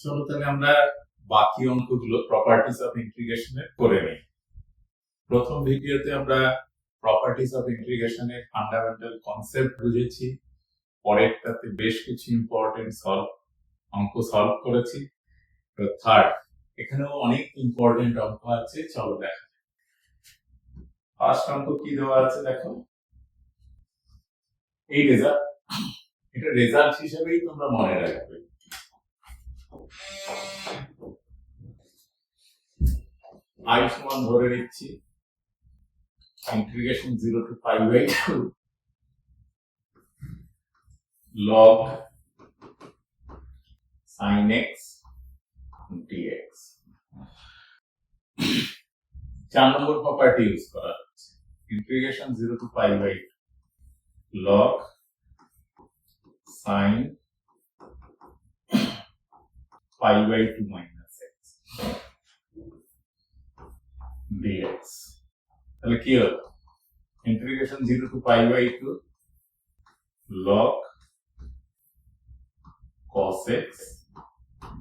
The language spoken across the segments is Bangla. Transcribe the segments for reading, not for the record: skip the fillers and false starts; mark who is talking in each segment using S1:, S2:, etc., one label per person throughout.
S1: চলো তাহলে আমরা বাকি অঙ্কগুলো প্রপার্টিজ অফ ইন্টিগ্রেশনের করে নিই। প্রথম ভিডিওতে আমরা প্রপার্টিজ অফ ইন্টিগ্রেশনের ফান্ডামেন্টাল কনসেপ্ট বুঝেছি, পরেরটাতে বেশ কিছু ইম্পর্টেন্ট অঙ্ক সলভ করেছি। তো থার্ড, এখানেও অনেক ইম্পর্টেন্ট অঙ্ক আছে, চলো দেখা যাক। ফার্স্ট অঙ্ক কি দেওয়া আছে দেখো, এই রেজাল্ট, এটা রেজাল্ট হিসেবেই তোমরা মনে রাখবে। আই সমান ধরে নিচ্ছি integration 0 to pi by 2 log sin x dx। 4 নম্বর প্রপার্টি ইউজ করা হচ্ছে, integration 0 to pi by 2 log sin pi by 2 minus x dx। তাহলে কি হলো, integration 0 to pi by 2 log cos x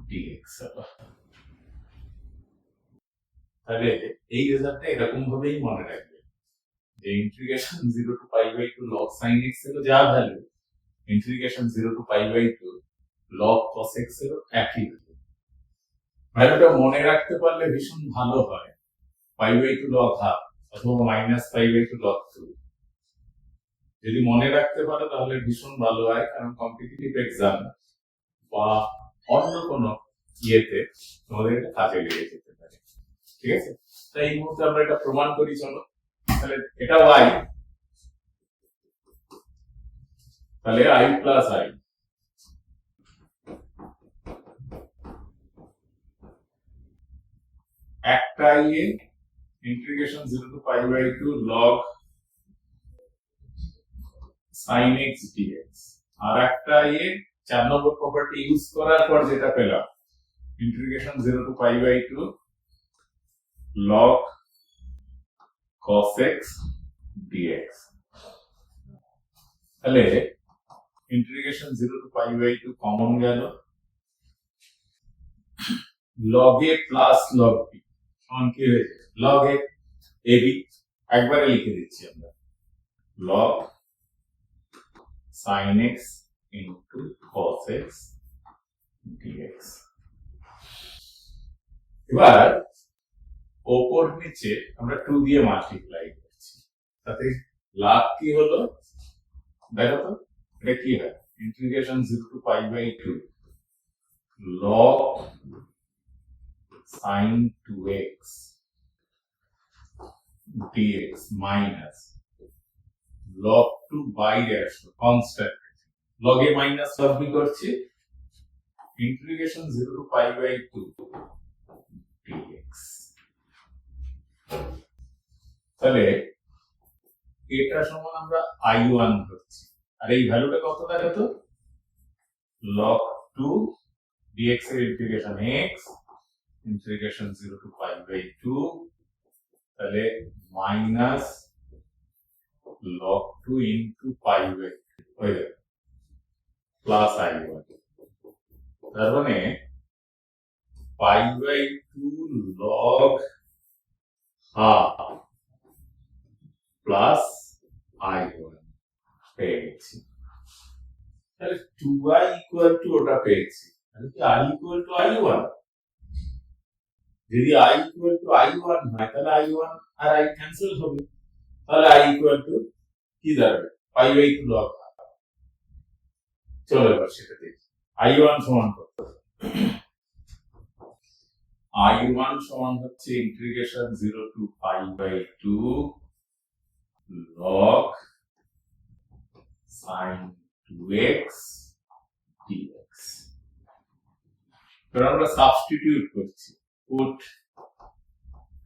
S1: dx। তাহলে এই রেজাল্টটা এরকম ভাবেই মনে রাখবে যে integration 0 to pi by 2 log sin x এর যা value, integration 0 to pi by 2 log cos x এর একই ভ্যালুটা মনে রাখতে পারলে ভীষণ ভালো হয়। pi by 2 log half অথবা মাইনাস pi by 2 log 2 যদি মনে রাখতে পারো তাহলে ভীষণ ভালো হয়, কারণ কম্পিটিটিভ এক্সাম বা অন্য কোনো ইয়েতে তোমাদের এটা কাজে লেগে যেতে পারে। ঠিক আছে, তাই এই মুহূর্তে আমরা এটা প্রমাণ করি। চলো তাহলে এটা y, তাহলে i প্লাস i একটা i A integration 0 to pi by 2 log sin x dx, আর একটা i এ 4 নম্বর প্রপার্টি ইউজ করার পর যেটা পেলাম integration 0 to pi by 2 log cos x dx। তাহলে integration 0 to pi by 2 common গেল, log a plus log b সমান কি হয়েছে, log a ab, একবারে লিখে দিচ্ছি আমরা log sin x into cos x dx। এবার ওপর নিচে আমরা 2 দিয়ে মাল্টিপ্লাই করছি, তাতে লাভ কি হলো দেখো তো, এটা কি হয়, integration 0 to pi by 2 log sin 2x dx minus log 2 বাইরে আসলো constant, log a minus log b করছি, integration 0 to pi by 2 dx। তাহলে এটা সমান আমরা i1 ধরছি, আর এই ভ্যালুটা কত দেখো তো, log 2 dx এর integration x integration 0 to pi by 2, তাহলে minus log 2 into pi by 2 হয়ে যাবে প্লাস i1, তার মানে pi by 2 log half plus i1 পেয়ে গেছি। তাহলে 2i equal to ওটা পেয়েছি, তাহলে কি i equal to i1, যদি i equal to i1 হয় তাহলে i1 আর i ক্যান্সেল হবে, তাহলে i equal to কি দাঁড়াবে, pi by 2 log half। চলো এবার সেটা দেখি, i1 সমান কত, i1 সমান হচ্ছে integration 0 to pi by 2 log sin 2x dx। এবার আমরা সাবস্টিটিউট করছি, put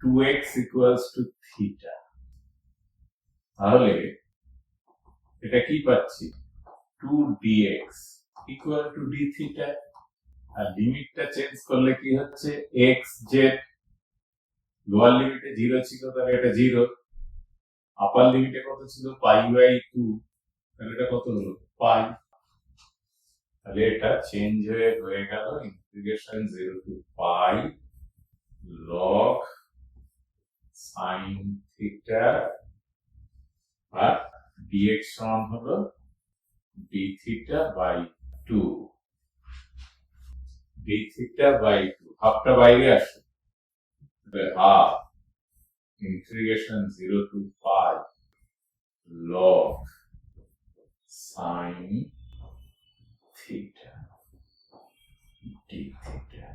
S1: 2x equals to theta, তাহলে এটা কি পাচ্ছি, 2 dx equal to d theta, আর লিমিটটা চেঞ্জ করলে কি হচ্ছে, x z, লোয়ার লিমিটে 0 ছিল তাহলে এটা 0, আপার লিমিটে কত ছিল pi by 2, তাহলে এটা কত হলো পাই, তাহলে এটা চেঞ্জ হয়ে গেল integration 0 to pi log sine theta আর dx সমান হলো d theta by 2 d theta by 2 হাফটা বাইরে আসে half integration 0 to pi log sin theta d theta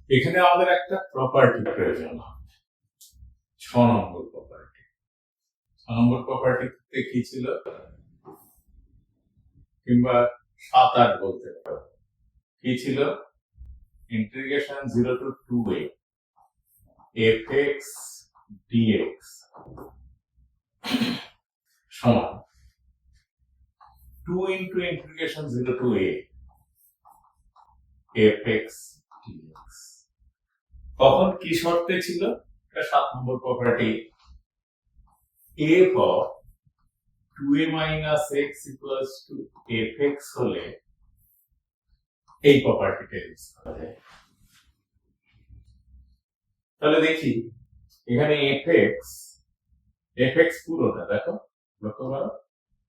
S1: এখানে আমাদের একটা প্রপার্টি প্রয়োজন হবে 6 নম্বর প্রপার্টি 6 নম্বর প্রপার্টিতে কি ছিল কিংবা 7-8 বলতে পারো কি ছিল integration 0 to 2a fx dx সমান 2 into integration 0 to a fx dx তখন কি শর্তে ছিল এটা 7 নম্বর property f of 2a minus x equals to fx হলে এই প্রপার্টিটা ইউজ করা যায় তাহলে দেখি এখানে fx পুরোটা দেখো লক্ষ্য করো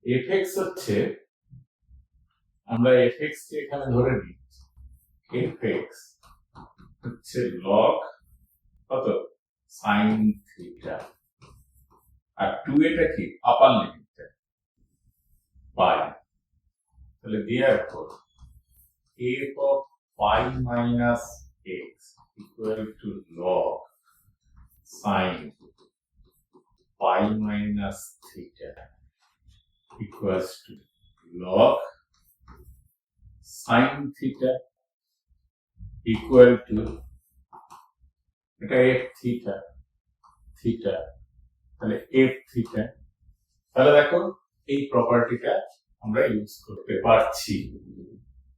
S1: fx হচ্ছে আমরা fx কে এখানে ধরে নিই fx হচ্ছে log কত sin থিটা আর 2a কি আপার লিমিটটা পাই তাহলে therefore f of pi minus x equal to log sin pi minus theta equals to log sin theta equal to এটা f theta theta তাহলে f theta তাহলে দেখো এই প্রপার্টিটা আমরা ইউজ করতে পারছি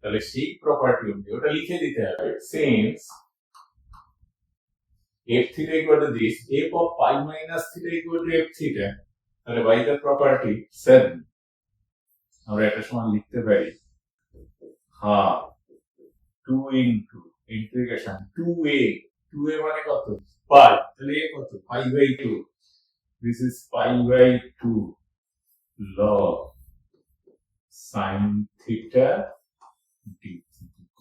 S1: তাহলে সেই প্রপার্টি অনুযায়ী ওটা লিখে দিতে হবে since f theta equal to this f of pi minus theta equal to f theta তাহলে by the property 7 আমরা এটা সমান লিখতে পারি হ্যাঁ 2 into integration 2a মানে কত pi তাহলে a কত pi by 2 this is pi by 2 log sin theta d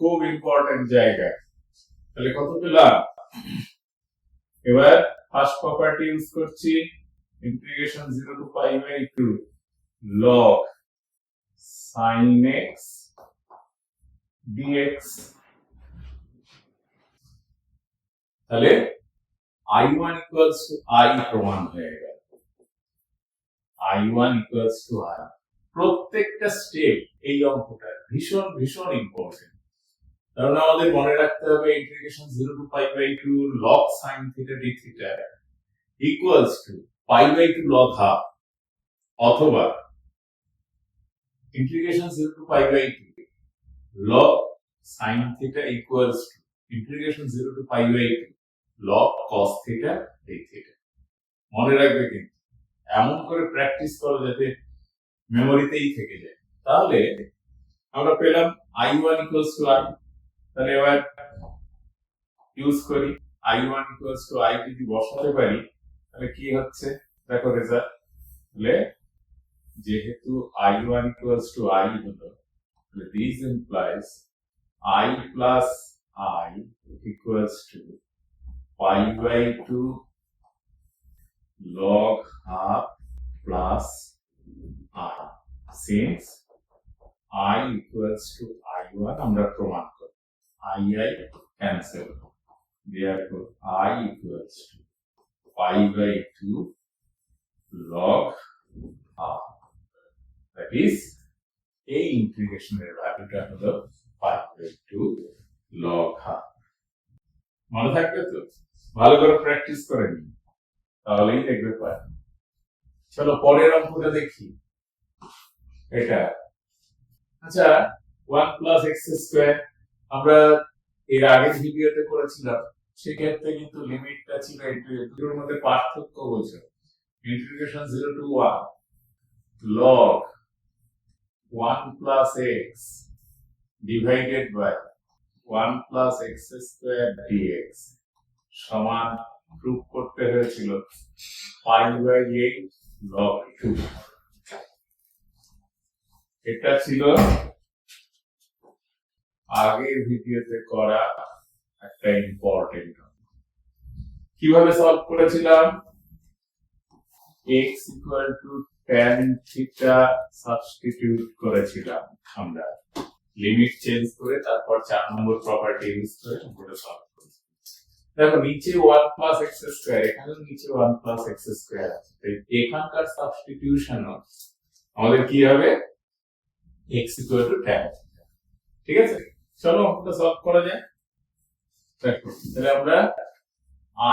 S1: খুব ইম্পর্টেন্ট জায়গা তাহলে কত পেলাম এবার ফার্স্ট প্রপার্টি ইউজ করছি integration 0 to pi by 2 log sin x dx তাহলে i1 equals to i প্রমাণ হয়ে গেল i1 equals to i প্রত্যেকটা স্টেপ এই অঙ্কটা ভীষণ ভীষণ ইম্পর্টেন্ট কারণ আমাদের মনে রাখতে হবে integration 0 to pi by 2 log sin theta d theta equals to pi by 2 log half অথবা integration 0 to pi by 2 log sin theta equals to integration 0 to pi by 2 log cos theta d theta মনে রাখবে কিন্তু এমন করে প্র্যাকটিস করো যাতে মেমোরিতেই থেকে যায় তাহলে আমরা পেলাম i1 equals to i তাহলে এবার ইউজ করি i1 equals to i যদি বসাতে পারি তাহলে কি হচ্ছে দেখো রেজাল্ট তাহলে যেহেতু i1 equals to i হলো তাহলে this implies I plus I equals to pi by 2 log half plus I since I equals to I1 আমরা প্রমাণ করি I cancel therefore I equals to pi by 2 log half that is এই ইন্টিগ্রেশনের ভ্যালুটা হলো pi by 2 log half মনে থাকবে তো ভালো করে প্র্যাকটিস করে নিন তাহলেই দেখবে পাই চলো পরের অঙ্কটা দেখি এটা আচ্ছা 1 plus x square আমরা এর আগের ভিডিওতে করেছিলাম সেক্ষেত্রে কিন্তু লিমিটটা ছিল দুটোর মধ্যে পার্থক্য বোঝো integration 0 to 1 log 1 plus x divided by 1 plus x square dx সমান প্রুফ করতে হয়েছিল পাই বাই 8 log 2। এটা ছিল আগের ভিডিওতে করা একটা ইম্পর্টেন্ট। কিভাবে সলভ করেছিলাম? x equal to tan theta substitute করেছিলাম আমরা, লিমিট চেঞ্জ করে তারপর 4 নম্বর প্রপার্টি ইউজ করে এটা সলভ করেছি। দেখো নিচে 1 plus x স্কয়ার, এখানেও নিচে 1 plus x স্কয়ার আছে, তাই এখানকার সাবস্টিটিউশন আমাদের কি হবে? x equal to tan। ঠিক আছে, চলো এটা সলভ করা যায়। দেখো তাহলে আমরা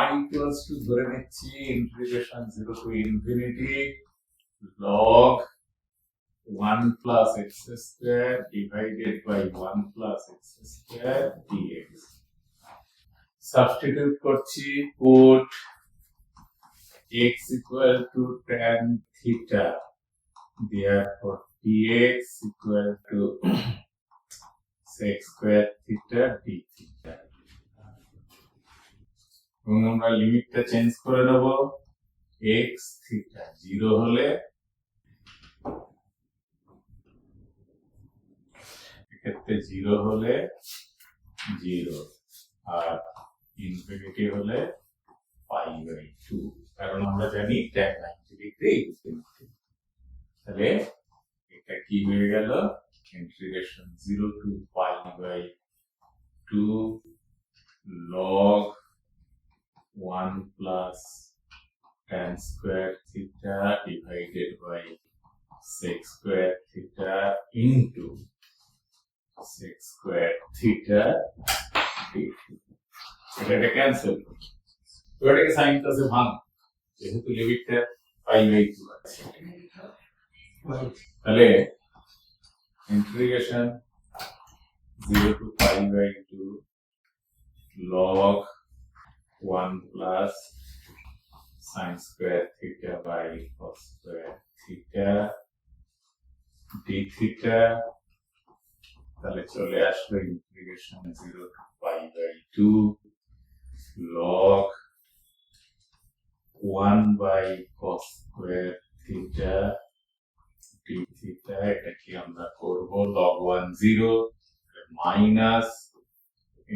S1: I equals to ধরে নিচ্ছি integration 0 to infinity log 1 plus x square divided by 1 plus x square dx। Substitute করছি, put x equal to tan theta, therefore dx equal to sec square theta d theta। এবং আমরা লিমিটটা চেঞ্জ করে নেব, x থিটা 0 হলে এক্ষেত্রে 0 হলে 0 আর ইনফিনিটি হলে পাই বাই 2, কারণ আমরা জানি tan 90 ডিগ্রি। তাহলে এটা কি হয়ে গেল? Integration 0 to pi by 2 log 1 plus tan square theta divided by sec square theta into sec square theta d theta। এটা ক্যান্সেল করি, এটাকে সাইন প্লাসে ভাঙ, যেহেতু লিমিটটা পাই বাই 2 আছে। তাহলে integration 0 to pi by 2 log 1 plus sin square theta by cos square theta d theta। তাহলে চলে আসলো integration 0 to pi by 2 log 1 by cos square theta d theta। এটা কি আমরা করব? log 1 0 minus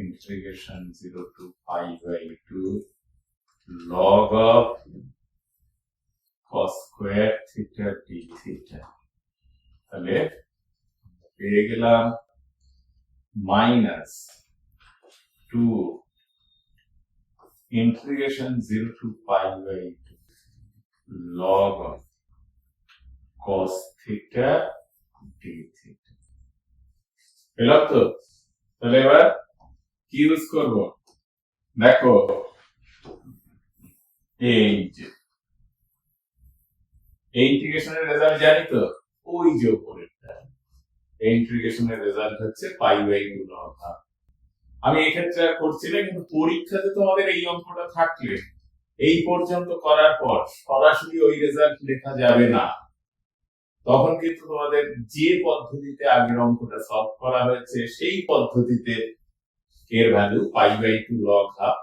S1: integration 0 to pi by 2 log of cos square theta d theta। তাহলে পেয়ে গেলাম minus 2 integration 0 to pi by 2 log of cos theta d theta। পেলাম তো? তাহলে এবার কি ইউজ করব? দেখো এই যে ইন্টিগ্রেশনের রেজাল্ট জানি তো, ওই যে উপরেরটা ইন্টিগ্রেশনের রেজাল্ট হচ্ছে পাই বাই 2 log half। আমি এই ক্ষেত্রে আর করছি না, কিন্তু পরীক্ষাতে তোমাদের এই অঙ্কটা থাকলে এই পর্যন্ত করার পর সরাসরি ওই রেজাল্ট লেখা যাবে না, তখন কিন্তু তোমাদের যে পদ্ধতিতে আগের অঙ্কটা সলভ করা হয়েছে সেই পদ্ধতিতে এর value pi by 2 log half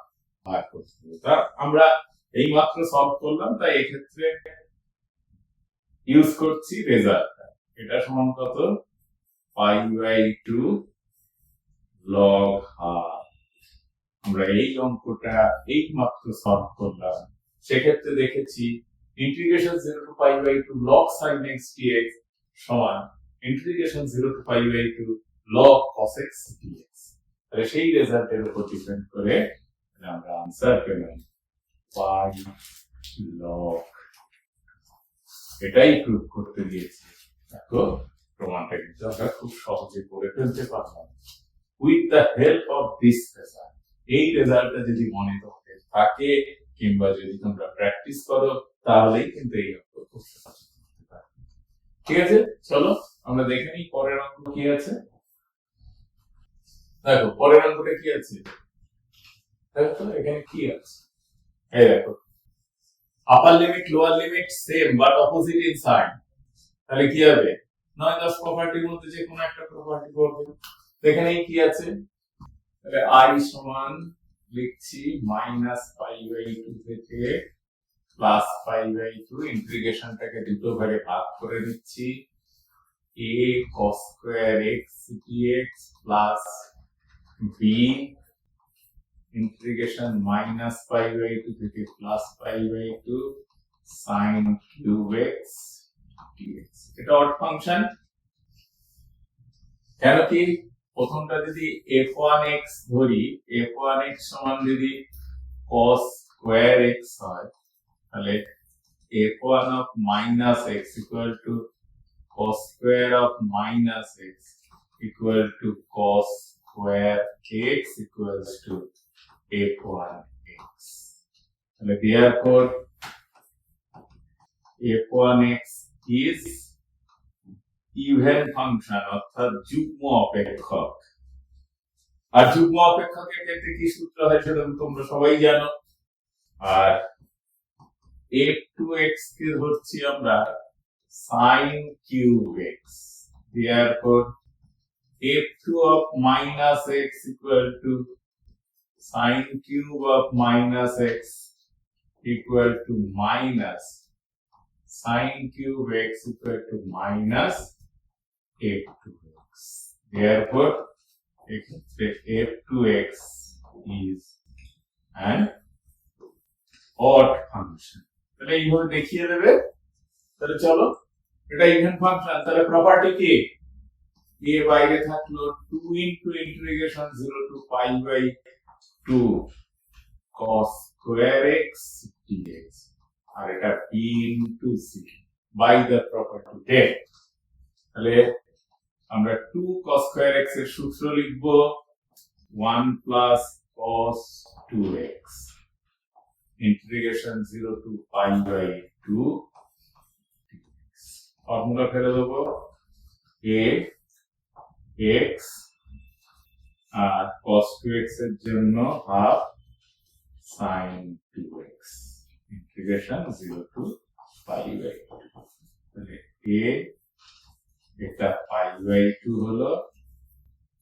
S1: বার করতে হবে। তা আমরা এই মাত্র সলভ করলাম, তাই এক্ষেত্রে ইউজ করছি রেজাল্ট। এটা সমান কত? Pi by 2 log half। আমরা এই অঙ্কটা এই মাত্র সলভ করলাম, সেক্ষেত্রে দেখেছি integration 0 to pi by 2 log sin x dx সমান integration 0 to pi by 2 log cos x dx। তাহলে সেই রেজাল্টের উপর ডিপেন্ড করে আমরা আনসার পেলাম পাই log। এটাই প্রুভ করতে দিয়েছি। দেখো প্রমাণটা কিন্তু আমরা খুব সহজে করে ফেলতে পারলাম with the help of this result. এই রেজাল্টটা যদি মনে তোমাদের থাকে কিংবা যদি তোমরা প্র্যাকটিস করো তাহলেই কিন্তু এই অঙ্ক করতে পারবে। ঠিক আছে, চলো আমরা দেখে নিই পরের অঙ্ক কি আছে। দেখো পরের অঙ্কটা কি আছে, দেখো এখানে কি আছে। এই দেখো upper limit lower limit same but opposite in sign. তাহলে কি হবে? 9-10 প্রপার্টির মধ্যে যে কোনো একটা প্রপার্টি করবে। এখানে কি আছে, তাহলে i সমান লিখছি -π/2 থেকে +π/2, ইন্টিগ্রেশনটাকে দুটো ভাগে ভাগ করে নিচ্ছি, a cos square x dx plus b integration -π/2 থেকে +π/2 sin cube x dx। এটা অড ফাংশন। কেন কি প্রথমটা যদি f1x ধরি, f1x সমান যদি cos square x হয়, তাহলে f1 of minus x equal to cos square of minus x equal to cos square x equals to f1x। তাহলে therefore f1x is even function, অর্থাৎ যুগ্ম অপেক্ষক। আর যুগ্ম অপেক্ষকের ক্ষেত্রে কি সূত্র হয় সেটা তোমরা সবাই জানো। আর f2x কে ধরছি আমরা sin cube x, therefore f2 of minus x equal to sin cube of minus x equal to minus sin cube x equal to minus f2x, therefore f2x is an odd function। তাহলে এইভাবে দেখিয়ে দেবে। তাহলে চলো, এটা ইভেন ফাংশন, তাহলে প্রপার্টি কি, a বাইরে থাকলো 2 into integration 0 to π/2 cos square x dx, আর এটা b into c by the property del। তাহলে আমরা 2 cos square x এর সূত্র লিখব 1 plus cos 2x integration 0 to π/2 dx। Formula ফেলে দেব, a x R cos 2x এর জন্য half sin 2x integration 0 to π/2। তাহলে a এটা π/2 হলো,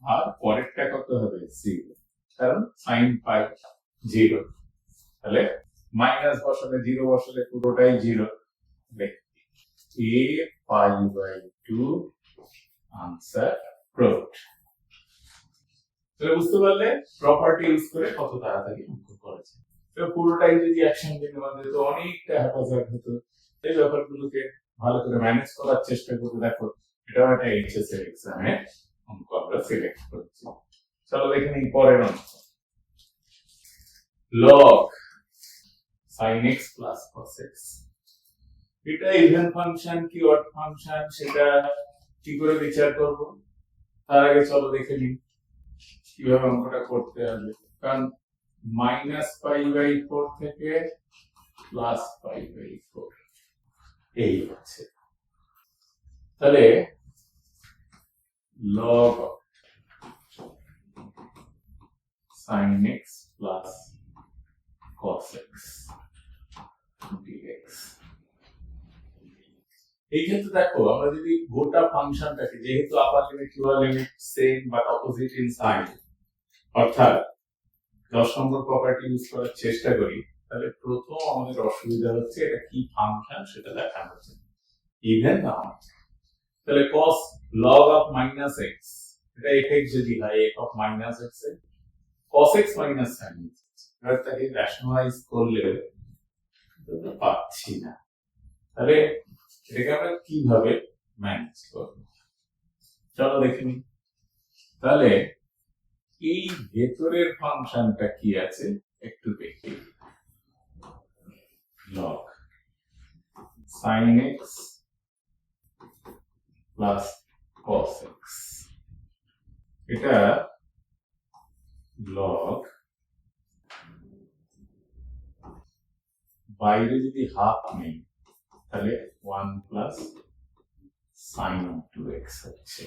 S1: আর পরেরটা কত হবে 0, কারণ sin π 0, তাহলে মাইনাস বসালে 0 বসালে পুরোটাই 0, a π/2 আনসার প্রুভড। তাহলে বুঝতে পারলে প্রপার্টি ইউজ করে কত তাড়াতাড়ি অঙ্ক করেছে। তো পুরোটাই যদি একসঙ্গে নেওয়া যেত অনেকটা হ্যাপাজার্ড হতো। এই ব্যাপারগুলোকে ভালো করে ম্যানেজ করার চেষ্টা করে দেখো, এটাও একটা এইচএস এর এক্সামে অঙ্ক আমরা সিলেক্ট করছি। চলো দেখে নিই পরের অঙ্ক। log sin x plus cos x, এটা ইভেন ফাংশন কি অড ফাংশন সেটা কি করে বিচার করব, তার আগে চলো দেখে নিই কিভাবে অঙ্কটা করতে হবে। কারণ -π/4 থেকে +π/4 এই হচ্ছে। তাহলে log sin x plus cos x dx। এই ক্ষেত্রে দেখো, আমরা যদি গোটা ফাংশনটাকে, যেহেতু upper limit lower limit same but opposite in sign, অর্থাৎ 10 নম্বর প্রপার্টি ইউজ করার চেষ্টা করি, তাহলে প্রথম আমাদের অসুবিধা হচ্ছে এটা কি ফাংশন সেটা দেখানো হচ্ছে ইভেন না। তাহলে cos log of minus x, এটা fx যদি হয় f of minus x A cos x minus sin x, এটাকে রেশনালাইজ করলে এটা পাচ্ছি না। তাহলে এটাকে আমরা কিভাবে ম্যানেজ করব, চলো দেখে নিই। তাহলে এই ভেতরের ফাংশনটা কি আছে একটু দেখি। log sin x plus cos x, এটা log বাইরে যদি হাফ নেই তাহলে 1 plus sin 2x হচ্ছে।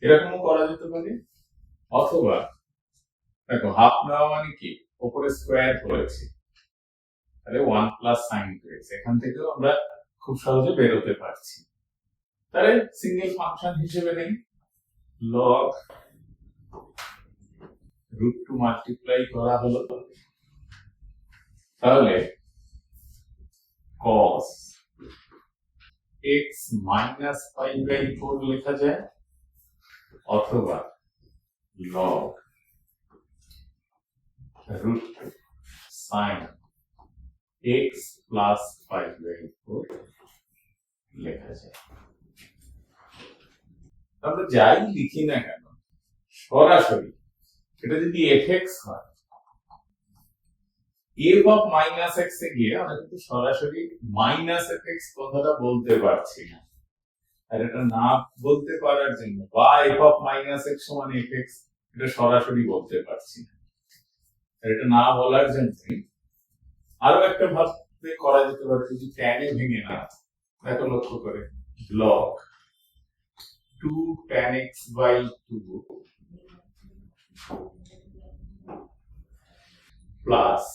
S1: এরকমও করা যেতে পারে, অথবা দেখো হাফ নেওয়া মানে কি, উপরে স্কোয়ার করেছি, তাহলে 1 plus sin 2x, এখান থেকেও আমরা খুব সহজে বেরোতে পারছি। তাহলে সিঙ্গেল ফাংশন হিসেবে নেই, লগ √2 মাল্টিপ্লাই করা হলো, তাহলে cos x minus π/4 লেখা যায়, অথবা log √2 sin x plus π/4 লেখা যায়। আমরা যাই লিখি না কেন সরাসরি এটা যদি fx হয়, f of minus x এ গিয়ে আমরা কিন্তু সরাসরি minus fx কথাটা বলতে পারছি না। আর এটা না বলতে পারার জন্য বা f of minus x সমান fx এটা সরাসরি বলতে পারছি না। আর এটা না বলার জন্য আরো একটা ভাবে করা যেতে পারে, যদি tan এ ভেঙে না, দেখো লক্ষ্য করে log 2 tan x/2 plus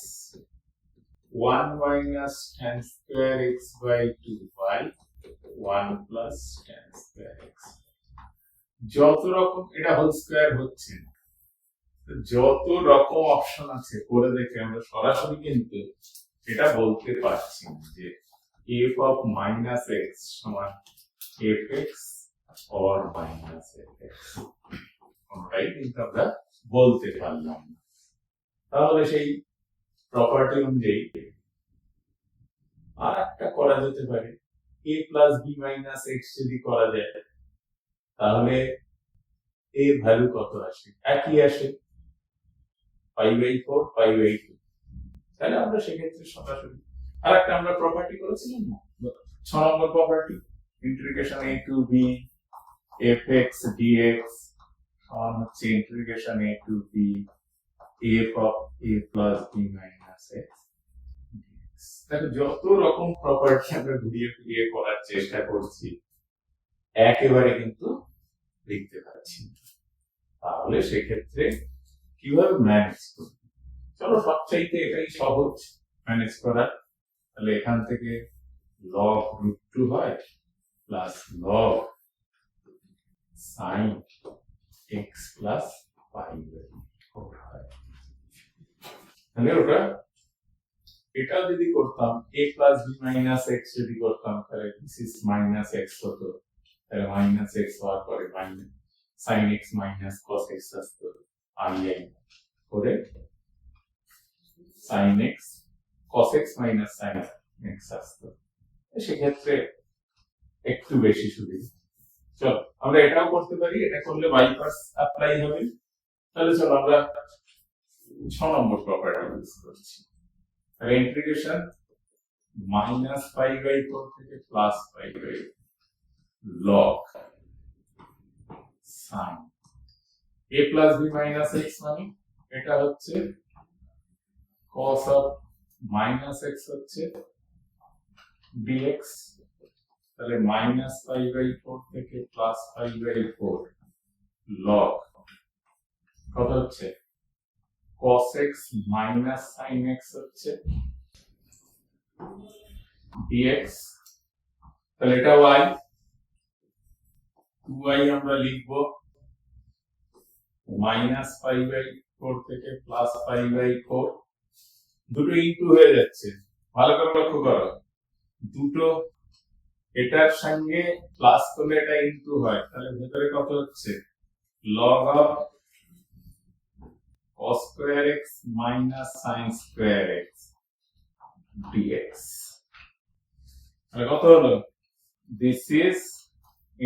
S1: 1 minus tan square x/2 by 1 plus tan square x। যত রকম এটা হোল স্কয়ার হচ্ছে না, যত রকম অপশন আছে করে দেখে আমরা সরাসরি কিন্তু এটা বলতে পারছি যে f of minus x সমান fx or minus fx, কোনটাই কিন্তু আমরা বলতে পারলাম না। তাহলে সেই প্রপার্টি অনুযায়ী আর একটা করা যেতে পারে, a plus b minus x যদি করা যায় তাহলে a ভ্যালু কত আসে, একই আসে π/4 π/2। তাহলে আমরা সেক্ষেত্রে সরাসরি আর একটা আমরা প্রপার্টি করেছিলাম না, 6 নম্বর property, integration a to b fx dx সমান হচ্ছে integration a to b f of a plus b minus x dx। দেখো যত রকম প্রপার্টি আমরা ঘুরিয়ে ফিরিয়ে করার চেষ্টা করছি, একেবারে কিন্তু লিখতে পারছি। তাহলে সেক্ষেত্রে কিভাবে ম্যানেজ করব? চলো সবচাইতে এটাই সহজ ম্যানেজ করার। তাহলে এখান থেকে log √2 হয় plus log sin x plus π/4 হয়। তাহলে ওটা এটা যদি করতাম a plus b minus x যদি করতাম, তাহলে this is minus x হতো, তাহলে minus x হওয়ার পরে minus sin x minus cos x আসতো, i করে sin x cos x minus sin x আসতো। সেক্ষেত্রে একটু বেশি সুবিধা। চলো আমরা এটাও করতে পারি, এটা করলে বাইপাস অ্যাপ্লাই হবে। তাহলে চলো আমরা 6 নম্বর প্রপার্টি ইউজ করছি। তাহলে ইন্টিগ্রেশন minus π/4 থেকে plus π/4 log sin a plus b minus x মানে এটা হচ্ছে cos of minus x হচ্ছে dx, তাহলে minus π/4 থেকে প্লাস π/4 log কত হচ্ছে cos x minus sin x হচ্ছে dx, তাহলে এটা y, 2y আমরা লিখবো minus π/4 থেকে প্লাস π/4, দুটো ইনটু হয়ে যাচ্ছে, ভালো করে লক্ষ্য করো, দুটো এটার সঙ্গে প্লাস করলে এটা ইনটু হয়, তাহলে ভেতরে কত হচ্ছে log of cos square x minus sin square x dx। তাহলে কত হলো, this is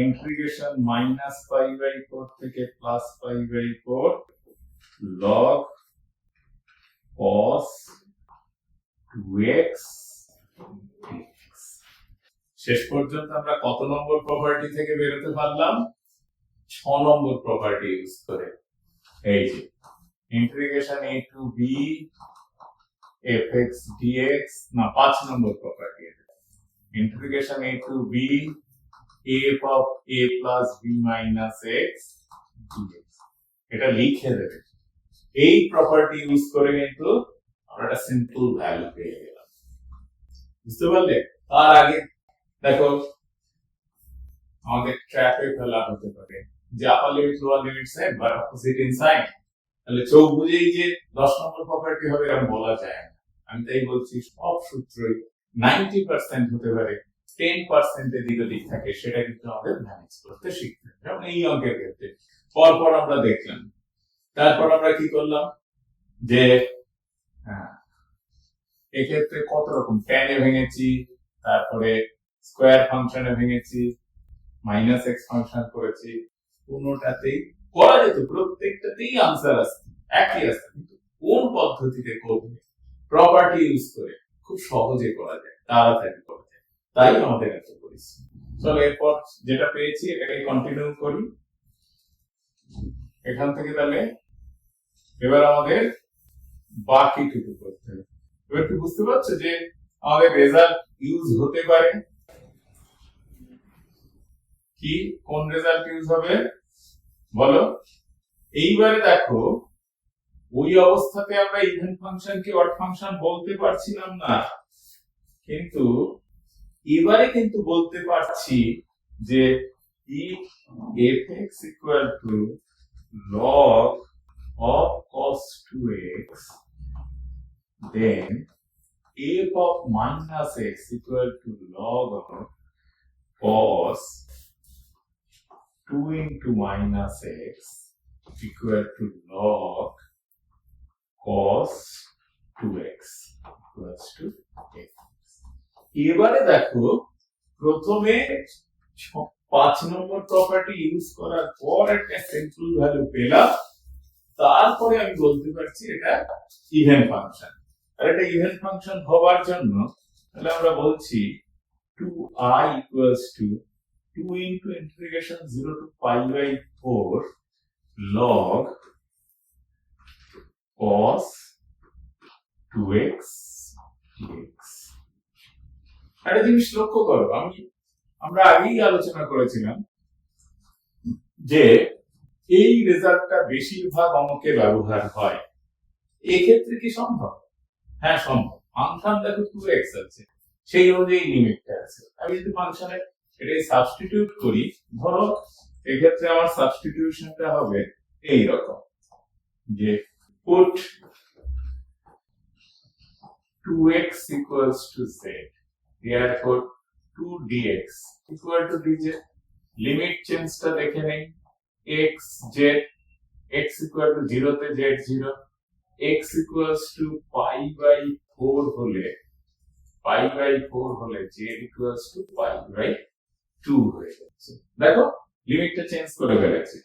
S1: integration minus π/4 থেকে plus π/4 log cos 2x dx। শেষ পর্যন্ত আমরা কত নম্বর প্রপার্টি থেকে বেরোতে পারলাম? 6 নম্বর প্রপার্টি ইউজ করে। এই যে integration a to b fx dx, না 5 নম্বর property, integration a to b f of a plus b minus x dx। এটা লিখে দেবে। এই প্রপার্টি ইউজ করে কিন্তু আমরা একটা সিম্পল ভ্যালু পেয়ে গেলাম, বুঝতে পারলে? তার আগে দেখো আমাদের ট্র্যাপে ফেলা হতে পারে যে upper limit lower limit same but opposite in sign, তাহলে চোখ বুঝেই যে 10 নম্বর প্রপার্টি হবে এরকম বলা যায় না। আমি তাই বলছি সব সূত্রই 90% হতে পারে, 10% এদিক ওদিক থাকে, সেটা কিন্তু আমাদের ম্যানেজ করতে শিখতে হবে। যেমন এই অঙ্কের ক্ষেত্রে পরপর আমরা দেখলাম, তারপর আমরা কি করলাম যে এক্ষেত্রে কত রকম ট্যানে ভেঙেছি, তারপরে স্কোয়ার ফাংশনে ভেঙেছি, মাইনাস এক্স ফাংশন করেছি, কোনোটাতেই করা যেত, প্রত্যেকটাতেই আনসার আসছে, একই আসছে, কিন্তু কোন পদ্ধতিতে করবে, প্রপার্টি ইউজ করে খুব সহজে করা যায়, তাড়াতাড়ি করা যায়, তাই আমাদের এত পরিশ্রম। চলো এরপর যেটা পেয়েছি এটাকে কন্টিনিউ করি। এখান থেকে তাহলে এবার আমাদের বাকিটুকু করতে হবে। এবার কি বুঝতে পারছো যে আমাদের রেজাল্ট ইউজ হতে পারে কি, কোন রেজাল্ট ইউজ হবে বলো? এইবারে দেখো ওই অবস্থাতে আমরা ইভেন ফাংশনকে অড ফাংশন বলতে পারছিলাম না, কিন্তু এবারে কিন্তু বলতে পারছি যে if f(x) equal to log of cos 2x, then f of minus x equal to log of cos 2 into minus x equal to log cos 2x equals to x. এবারে দেখো প্রথমে 5 নম্বর প্রপার্টি ইউজ করার পর একটা সেন্ট্রাল ভ্যালু পেলাম, তারপরে আমি বলতে পারছি এটা ইভেন ফাংশন। আর এটা ইভেন ফাংশন হওয়ার জন্য তাহলে আমরা বলছি 2i equals to 2 into integration 0 to pi by 4 log cos 2x dx। একটা জিনিস লক্ষ্য করো, আমরা আগেই আলোচনা করেছিলাম যে এই রেজাল্টটা বেশিরভাগ অঙ্কে ব্যবহার হয়। এক্ষেত্রে কি সম্ভব? হ্যাঁ সম্ভব। ফাংশন দেখো 2x আছে, সেই অনুযায়ী লিমিটটা আছে। আমি যদি ফাংশনে এটাই সাবস্টিটিউট করি, ধরো এক্ষেত্রে আমার সাবস্টিটিউশনটা হবে এই রকম যে put 2x equals to z, therefore 2 dx equal to dz। Limit চেঞ্জটা দেখে নেই, x z, x equal to 0 তে z 0, x equals to pi by 4 হলে z equals to pi by 2 হয়ে যাচ্ছে। দেখো লিমিটটা চেঞ্জ করে ফেলেছি।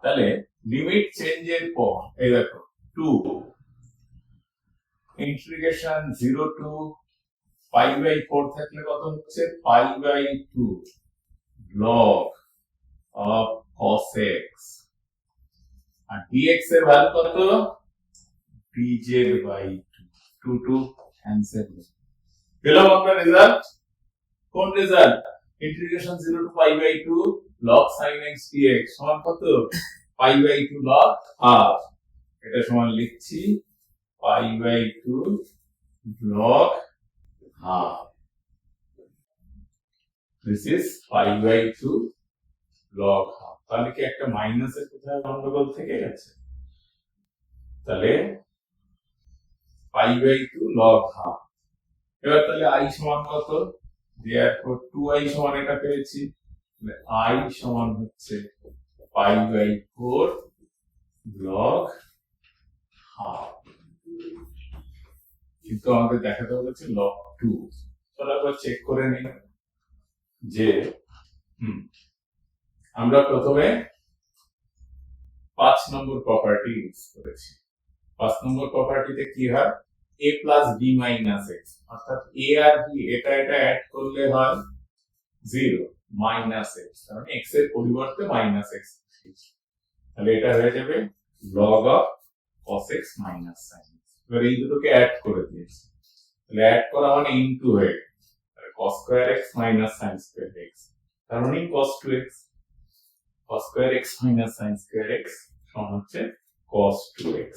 S1: তাহলে লিমিট চেঞ্জের পর এই দেখো 2 ইন্টিগ্রেশন 0 টু pi by 4 থাকলে কত হচ্ছে pi by 2 log of cos x, আর dx এর ভ্যালু কত dz by 2 2 ক্যান্সেল। পেলাম আমরা রেজাল্ট। কোন result? Integration 0 to pi by 2 log sin x dx সমান কত pi by 2 log half, এটা সমান লিখছি pi by 2 log half, this is pi by 2 log half। তাহলে কি একটা মাইনাসের কোথায় গন্ডগোল থেকে গেছে? তাহলে pi by 2 log half। এবার তাহলে i সমান কত? therefore 2i সমান এটা পেয়েছি, তাহলে i সমান হচ্ছে pi by 4 log half, কিন্তু আমাদের দেখাতে বলেছে log 2। চলো একবার চেক করে নিই যে আমরা প্রথমে 5 নম্বর প্রপার্টি ইউজ করেছি। 5 নম্বর প্রপার্টিতে কি হয় a plus b minus x, অর্থাৎ a আর b এটা অ্যাড করলে হয় 0 minus x, কারণ x এর পরিবর্তে minus x, তাহলে এটা হয়ে যাবে log of cos x minus sin x। এবার এই দুটোকে অ্যাড করে দিয়েছি, তাহলে অ্যাড করা মানে ইনটু হয়ে গেল, তাহলে cos square x minus sin square x, তার মানে cos 2x, cos square x minus sin square x সমান হচ্ছে cos 2x।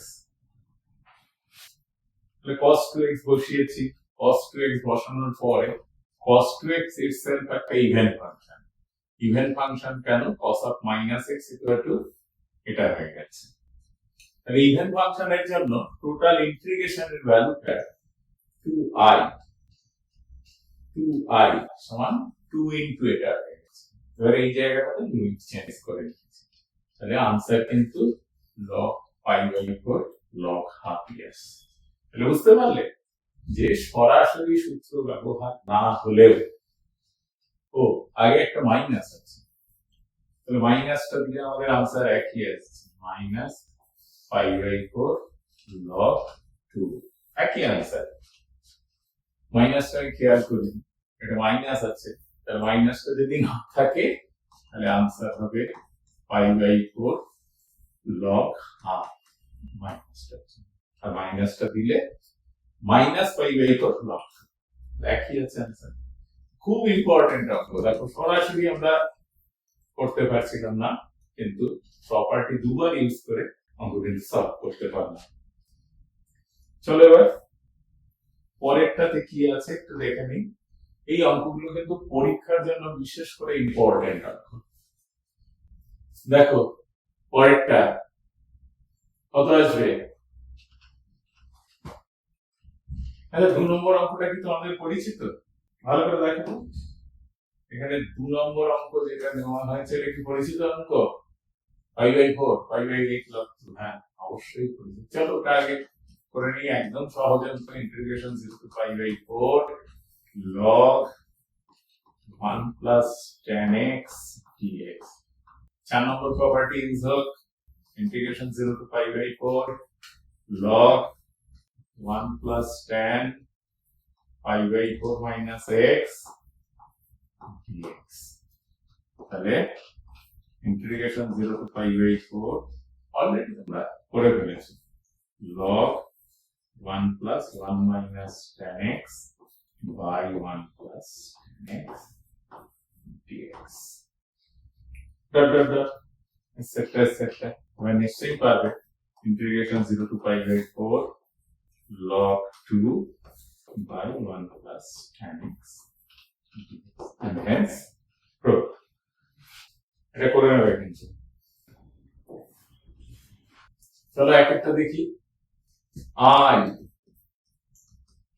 S1: তাহলে cos 2x বসিয়েছি, cos 2x বসানোর পরে cos 2x itself একটা ইভেন ফাংশন। ইভেন ফাংশন কেন? cos of minus x equal to এটা হয়ে গেছে। তাহলে ইভেন ফাংশনের জন্য টোটাল ইন্টিগ্রেশনের ভ্যালুটা 2i সমান 2 ইনটু এটা হয়ে গেছে। এবার এই জায়গাটাতে লিমিট চেঞ্জ করে দিচ্ছি। তাহলে आंसर কিন্তু log pi/4 log half yes। তাহলে বুঝতে পারলে যে সরাসরি সূত্র ব্যবহার না হলেও আগে একটা মাইনাস আছে, তাহলে মাইনাসটা দিলে আমাদের आंसर একই আসছে -pi/4 log 2 একই आंसर। মাইনাসটা খেয়াল করি, এটা মাইনাস আছে, তাহলে মাইনাসটা যদি না থাকে তাহলে आंसर হবে pi/4 log half মাইনাসটা, আর মাইনাসটা দিলে -pi/4 log একই আছে आंसर। খুব ইম্পর্টেন্ট অঙ্ক, দেখো সরাসরি আমরা করতে পারছিলাম না, কিন্তু প্রপার্টি দুবার ইউজ করে অঙ্ক কিন্তু সলভ করতে পারলাম। চলো এবার পরেরটাতে কি আছে একটু দেখে নিই। এই অঙ্কগুলো কিন্তু পরীক্ষার জন্য বিশেষ করে ইম্পর্টেন্ট অঙ্ক। দেখো পরেরটা কত আসবে? আচ্ছা 2 নম্বর অঙ্কটা কি তোমাদের পরিচিত? ভালো করে দেখো, এখানে 2 নম্বর অঙ্ক যেটা নেওয়া হয়েছে এটা কি পরিচিত অঙ্ক? pi/4 pi/8 log 2। হ্যাঁ অবশ্যই পরিচিত। চলো ওটা আগে করে নিই, একদম সহজ অঙ্ক। Integration 0 to pi/4 log 1 plus tan x dx। 4 নম্বর প্রপার্টি ইউজ হোক, integration 0 to pi/4 log 1 plus tan pi/4 minus x dx। তাহলে ইন্টিগ্রেশন 0 to pi/4 অলরেডি তোমরা করে ফেলেছো, log 1 plus 1 minus tan x by 1 plus tan x dx। etc. তোমরা নিশ্চয়ই পারবে। Integration 0 to pi/4 log 2 by 1 plus tan x dx and hence proof। এটা করে নেবে কিন্তু। চলো এক একটা দেখি। I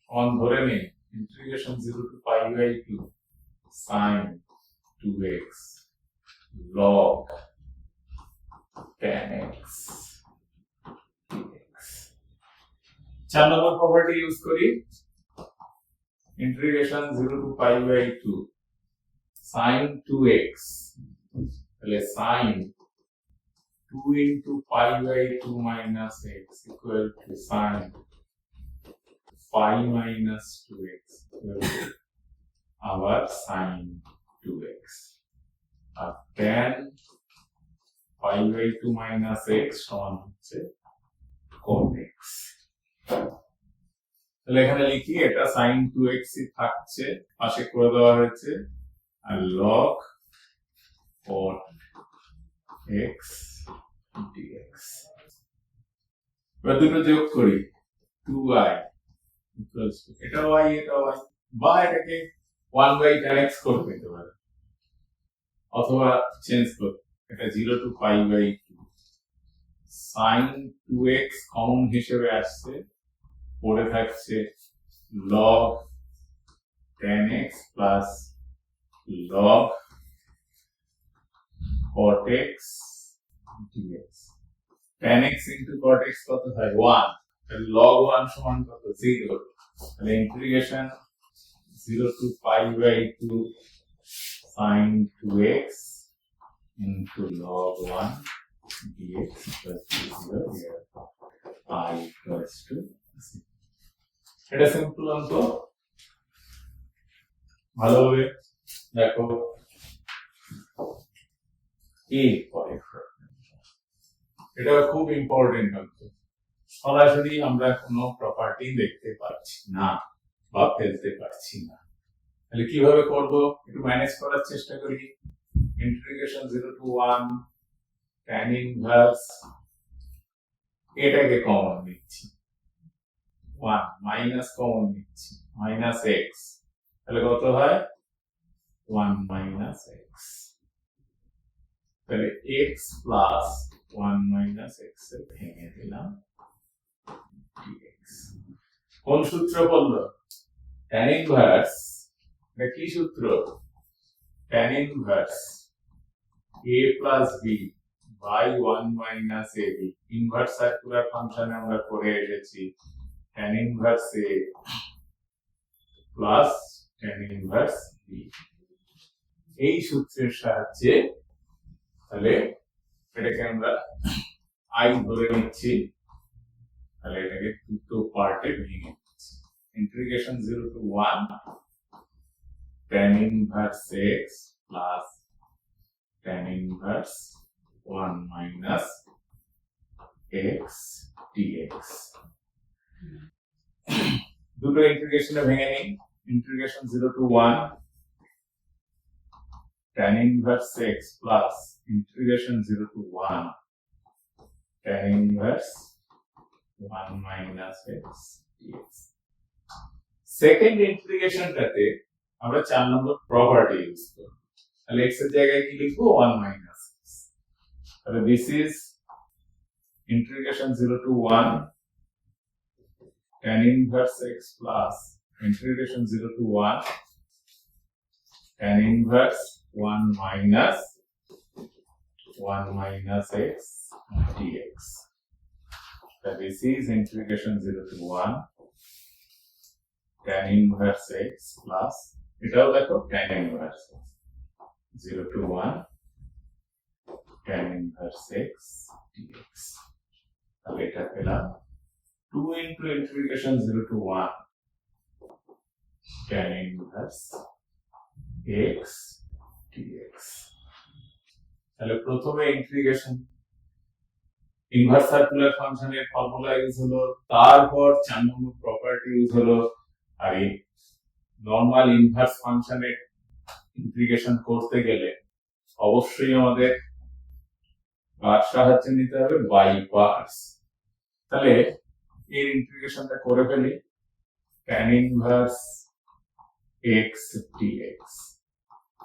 S1: on ধরে নে integration 0 to pi/2 sin 2x log tan x dx। 4 নম্বর প্রপার্টি ইউজ করি, integration 0 to pi/2 sin 2x, তাহলে sin 2 into pi/2 minus x equal to sin pi minus 2x আবার sin 2x, আর tan pi/2 minus x সমান হচ্ছে cos x। তাহলে এখানে লিখি এটা sin 2x ই থাকছে, পাশে করে দেওয়া হয়েছে, আর log cos x dx। এবার দুটো যোগ করি, 2i equals to এটা y এটা y, বা এটাকে 1 by tan x করে দিতে পারে, অথবা চেঞ্জ করতে এটা 0 to pi/2 sin 2x common হিসেবে আসছে, পড়ে থাকছে log tan x plus log cot x dx। tan x into cot x কত হয়? 1। তাহলে log 1 সমান কত? 0। তাহলে integration 0 to pi/2 sin 2x into log 1 dx plus 0 here I equals to 0। এটা সিম্পল অঙ্ক, ভালোভাবে দেখো। এটা খুব ইম্পর্টেন্ট অঙ্ক, সরাসরি আমরা কোনো প্রপার্টি দেখতে পাচ্ছি না বা ফেলতে পারছি না, তাহলে কিভাবে করব? একটু ম্যানেজ করার চেষ্টা করি। ইন্টিগ্রেশন 0 to 1 tan ইনভার্স, এটাকে কমন নিচ্ছি, 1 মাইনাস কমন নিচ্ছি, minus x তাহলে কত হয় 1 মাইনাস এক্স। তাহলে এক্স প্লাস 1 মাইনাস এক্স এর ভেঙে দিলাম ডিএক্স। কোন সূত্র বললো? tan ইনভার্স, এটা কি সূত্র? tan inverse a plus b by 1 minus ab। Inverse circular ফাংশনে আমরা করে এসেছি tan inverse a plus tan inverse b। এই সূত্রের সাহায্যে তাহলে এটাকে আমরা i ধরে নিচ্ছি, তাহলে এটাকে দুটো পার্টে ভেঙে নিচ্ছি। Integration 0 to 1 tan inverse x plus tan inverse 1 minus x dx। দুটো ইন্টিগ্রেশনে ভেঙে নিই। Integration 0 to 1 tan inverse x plus integration 0 to 1 tan inverse 1 minus x dx। Second ইন্টিগ্রেশনটাতে আমরা 4 নম্বর প্রপার্টি ইউজ করব। তাহলে x এর জায়গায় কি লিখবো 1 মাইনাস x। তাহলে this is integration 0 to 1 tan inverse x plus integration 0 to 1 tan inverse 1 minus x dx. That this is integration 0 to 1 tan inverse x plus এটাও দেখো tan inverse 0 to 1 tan inverse x dx। তাহলে এটা পেলাম 2 into integration 0 to 1 tan inverse x dx। তাহলে প্রথমে ইন্টিগ্রেশন ইনভার্স সার্কুলার ফাংশনের ফর্মুলা ইউজ হলো, তারপর 4 নম্বর প্রপার্টি ইউজ হলো। আর এই নরমাল ইনভার্স ফাংশনের ইন্টিগ্রেশন করতে গেলে অবশ্যই আমাদের কার সাহায্য নিতে হবে? By parts. তাহলে এর ইন্টিগ্রেশনটা করে ফেলি। tan inverse x dx,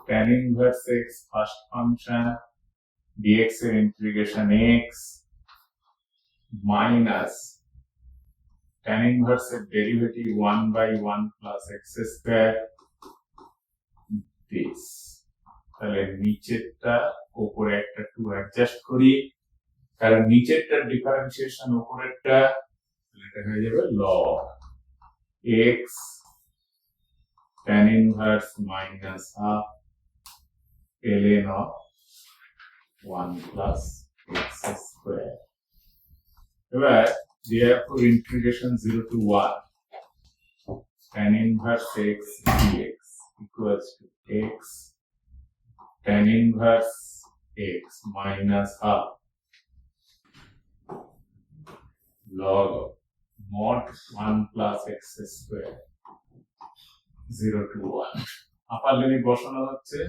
S1: tan inverse x first function dx এর integration x minus tan inverse এর derivative 1 by 1 plus x square this. তাহলে নিচেরটা উপরে একটা 2 অ্যাডজাস্ট করি, কারণ নিচেরটার ডিফারেন্সিয়েশন উপরেরটা, এটা হয়ে যাবে log x tan inverse minus half ln of 1 plus x square। এবার therefore integration 0 to 1 tan inverse x dx equals to x tan inverse x minus half log mod 1 plus x square 0 to 1। Upper limit বসানো হচ্ছে,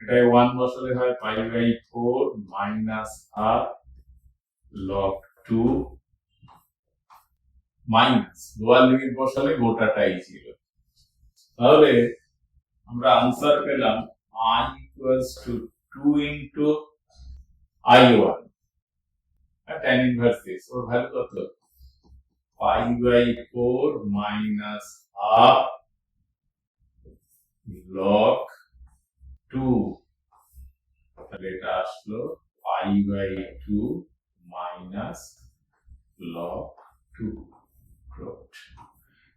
S1: এটাই 1 বসালে হয় pi by 4 minus half log 2 minus lower limit বসালে গোটাটাই ছিল। তাহলে আমরা আনসার পেলাম i equals to 2 into i1 tan inverse this, ওর ভ্যালু কত? Pi by 4 minus half log 2। তাহলে এটা আসলো pi by 2 minus log 2 root.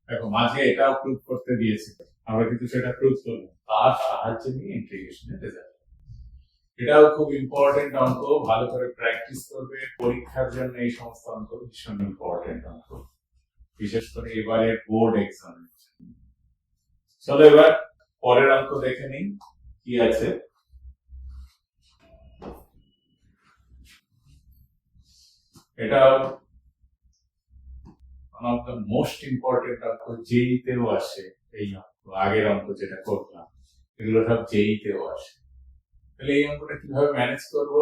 S1: দেখো মাঝে এটাও প্রুফ করতে দিয়েছে, আমরা কিন্তু সেটা প্রুফ করলাম তার সাহায্যে নিয়ে ইন্টিগ্রেশনের রেজাল্ট। এটাও খুব ইম্পর্টেন্ট অঙ্ক, ভালো করে প্র্যাকটিস করবে, পরীক্ষার জন্য এই সমস্ত অঙ্ক ভীষণ ইম্পর্টেন্ট অঙ্ক, বিশেষ করে এবারের বোর্ড এক্সাম। চলো এবার পরের অঙ্ক দেখে নিই কি আছে। এটা one of the most important অঙ্ক, জেইতেও আসে এই অঙ্ক। আগের অঙ্ক যেটা করলাম এগুলো সব জেইতেও আসে। তাহলে এই অঙ্কটা কিভাবে ম্যানেজ করব?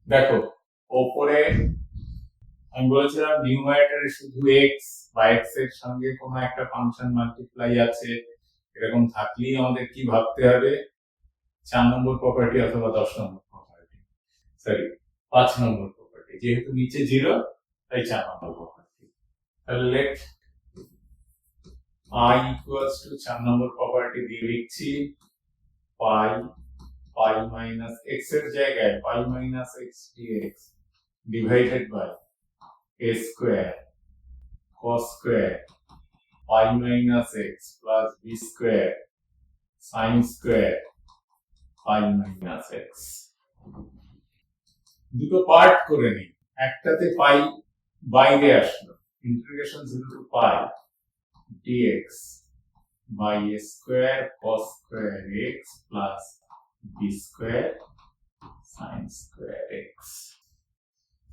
S1: দেখো ওপরে আমি বলেছিলাম নিউমারেটরে শুধু এক্স বা এক্স এর সঙ্গে কোনো একটা ফাংশন মাল্টিপ্লাই আছে, এরকম থাকলেই আমাদের কি ভাবতে হবে, 4 নম্বর প্রপার্টি অথবা 10 নম্বর প্রপার্টি, সরি 5 নম্বর প্রপার্টি, যেহেতু নিচে 0 তাই 4 নম্বর প্রপার্টি। তাহলে লেট i ইকুয়ালস টু 4 নম্বর প্রপার্টি দিয়ে লিখছি পাই মাইনাস x এর জায়গায় pi minus x dx divided by a square cos square pi minus x plus b square sin square pi minus x। দুটো পার্ট করে নিই, একটাতে পাই বাইরে আসলো, integration 0 to pi dx by a square cos square x plus b square sin square x।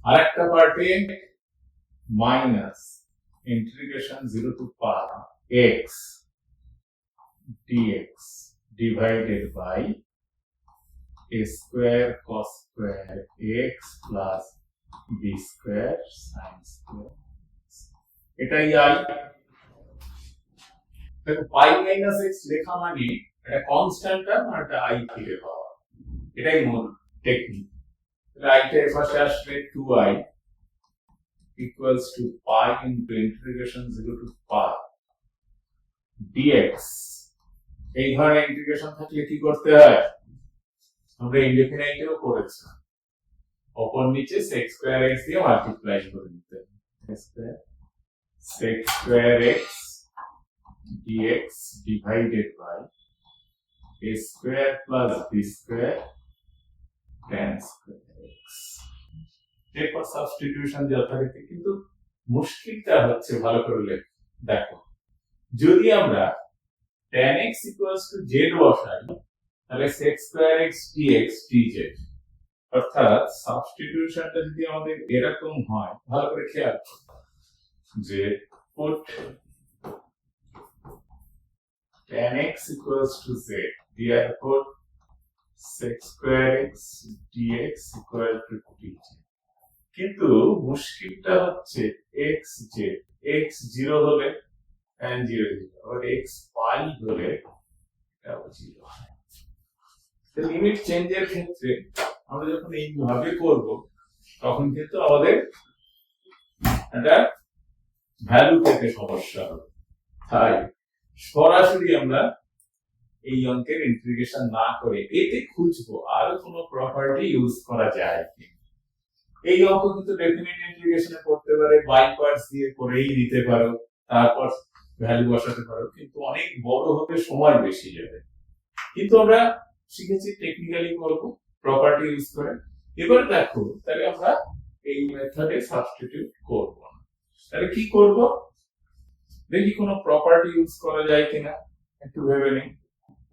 S1: আরেকটা পার্টে minus integration 0 to pi x dx divided by a square cos square x plus b square sin square x। এটাই i। দেখো পাই মাইনাস x লেখা মানে এটা কনস্ট্যান্ট টার্ম আর এটা i ফিরে পাওয়া, এটাই মূল টেকনিক। তাহলে i টা এর পাশে আসলে 2i equals to pi into integration 0 to pi dx। এই ধরনের ইন্টিগ্রেশন থাকলে কি করতে হয়, আমরা ইনডেফিনাইটেও করেছি, অপর নিচে sec square x দিয়ে মাল্টিপ্লাই করে দিতে হবে, sec square x dx divided by a square plus b square tan square x। এরপর সাবস্টিটিউশন যথারীতি, কিন্তু মুশকিলটা হচ্ছে ভালো করে দেখো, যদি আমরা tan x equals to z বসাই তাহলে sec square x dx dz, অর্থাৎ সাবস্টিটিউশনটা যদি আমাদের এরকম হয়, ভালো করে খেয়াল করো যে put tan x equals to z, therefore sec square x dx equal to dz। কিন্তু মুশকিলটা হচ্ছে x z, x 0 হলে tan 0 0, আর x পাই হলে এটাও 0 হয়। তো লিমিট চেঞ্জের ক্ষেত্রে আমরা যখন এইভাবে করব তখন কিন্তু আমাদের একটা ভ্যালু পেতে সমস্যা হবে, তাই সরাসরি আমরা এই অঙ্কের ইন্টিগ্রেশন না করে এতে খুঁজবো আরো কোনো প্রপার্টি ইউজ করা যায় কি। এই অঙ্ক কিন্তু ডেফিনিট ইন্টিগ্রেশনে করতে পারে, বাই পার্টস দিয়ে করেই নিতে পারো, তারপর ভ্যালু বসাতে পারো, কিন্তু অনেক বড় হবে, সময় বেশি যাবে। কিন্তু আমরা শিখেছি টেকনিক্যালি করব প্রপার্টি ইউজ করে। এবার দেখো তাহলে আমরা এই মেথডে সাবস্টিটিউট করব না, তাহলে কি করব, দেখি কোনো প্রপার্টি ইউজ করা যায় কিনা, একটু ভেবে নিই।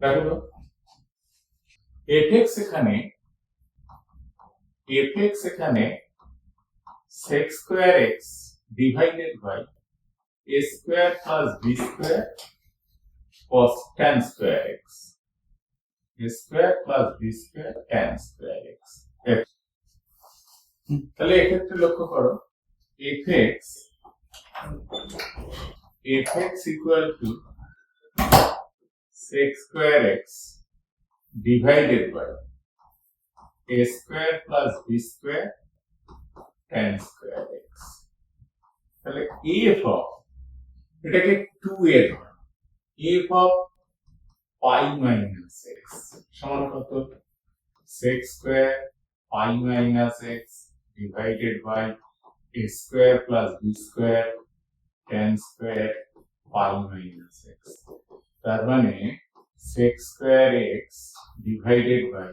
S1: দেখো তো fx এখানে sec square x divided by a square plus b square cos tan square x, a square plus b square tan square x। তাহলে এক্ষেত্রে লক্ষ্য করো fx equal to sec square x divided by a square plus b square tan square x। তাহলে f of এটাকে 2a ধরো, f of pi minus x সমান কত, sec square pi minus x divided by a square plus b square tan square pi minus x। তার মানে sec square x divided by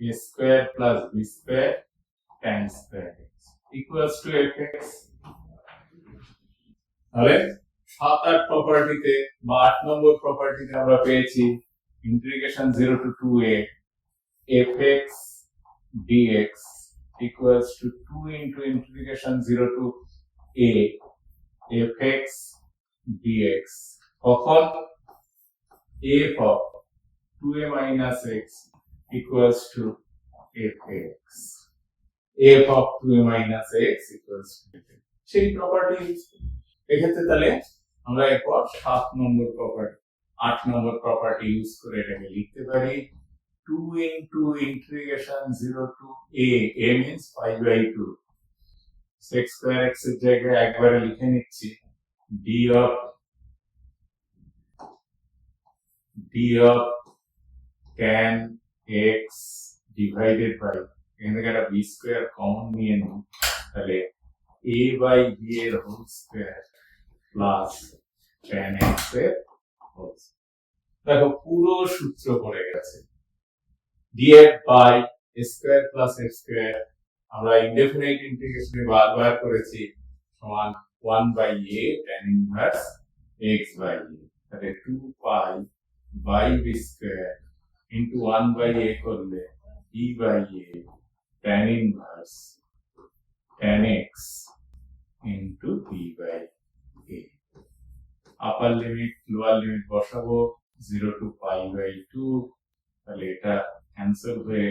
S1: a square plus b square tan square x equals to fx। তাহলে 7-8 প্রপার্টিতে বা 8 নম্বর প্রপার্টিতে আমরা পেয়েছি integration 0 to 2a fx dx equals to 2 into integration 0 to a fx dx, কখন f of 2a minus x equals to fx। f of 2a minus x equals to সেই প্রপার্টি ইউজ করি। এক্ষেত্রে তাহলে আমরা এরপর 7 নম্বর প্রপার্টি 8 নম্বর প্রপার্টি ইউজ করে এটাকে লিখতে পারি 2 into integration 0 to a means pi by 2 sec square x এর জায়গায় একবারে লিখে নিচ্ছি d of tan x divided by এখান থেকে একটা b square কমন নিয়ে নিই তাহলে a by b এর whole square plus tan x এর হোল দেখো পুরো সূত্র পড়ে গেছে df by square plus f square আমরা ইনডেফিনাইট ইন্টিগ্রেশনে বারবার করেছি সমান 1 by a tan inverse x by a তাহলে 2 pi by b square into 1 by a করলে e by a tan inverse tan x into b by a upper limit lower limit বসাবো 0 to pi by 2 তাহলে এটা ক্যান্সেল হয়ে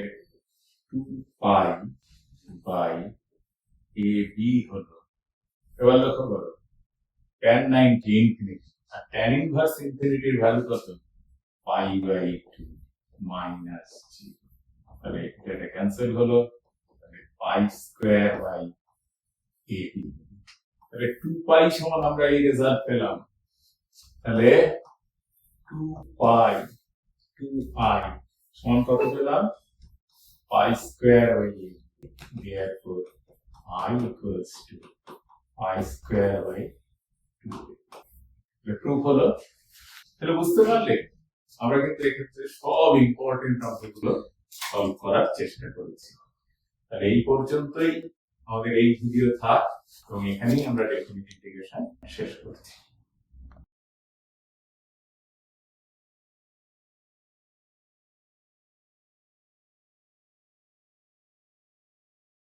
S1: 2 pi by a b হলো এবার লক্ষ্য করো tan 90 ইনফিনিটি আর tan ইনভার্স ইনফিনিটির ভ্যালু কত pi by 2 মাইনাস 0 তাহলে এটা ক্যান্সেল হলো তাহলে pi square by a b তাহলে 2 pi সমান আমরা এই রেজাল্ট পেলাম তাহলে 2 pi সমান কত পেলাম pi square by a therefore I equals to pi square by 2 proof হলো তাহলে বুঝতে পারলে আমরা কিন্তু এক্ষেত্রে সব ইম্পর্টেন্ট অঙ্কগুলো সলভ করার চেষ্টা করেছি তাহলে এই পর্যন্তই আমাদের এই ভিডিও থাক এবং এখানেই আমরা ডেফিনিট ইন্টিগ্রেশন শেষ করছি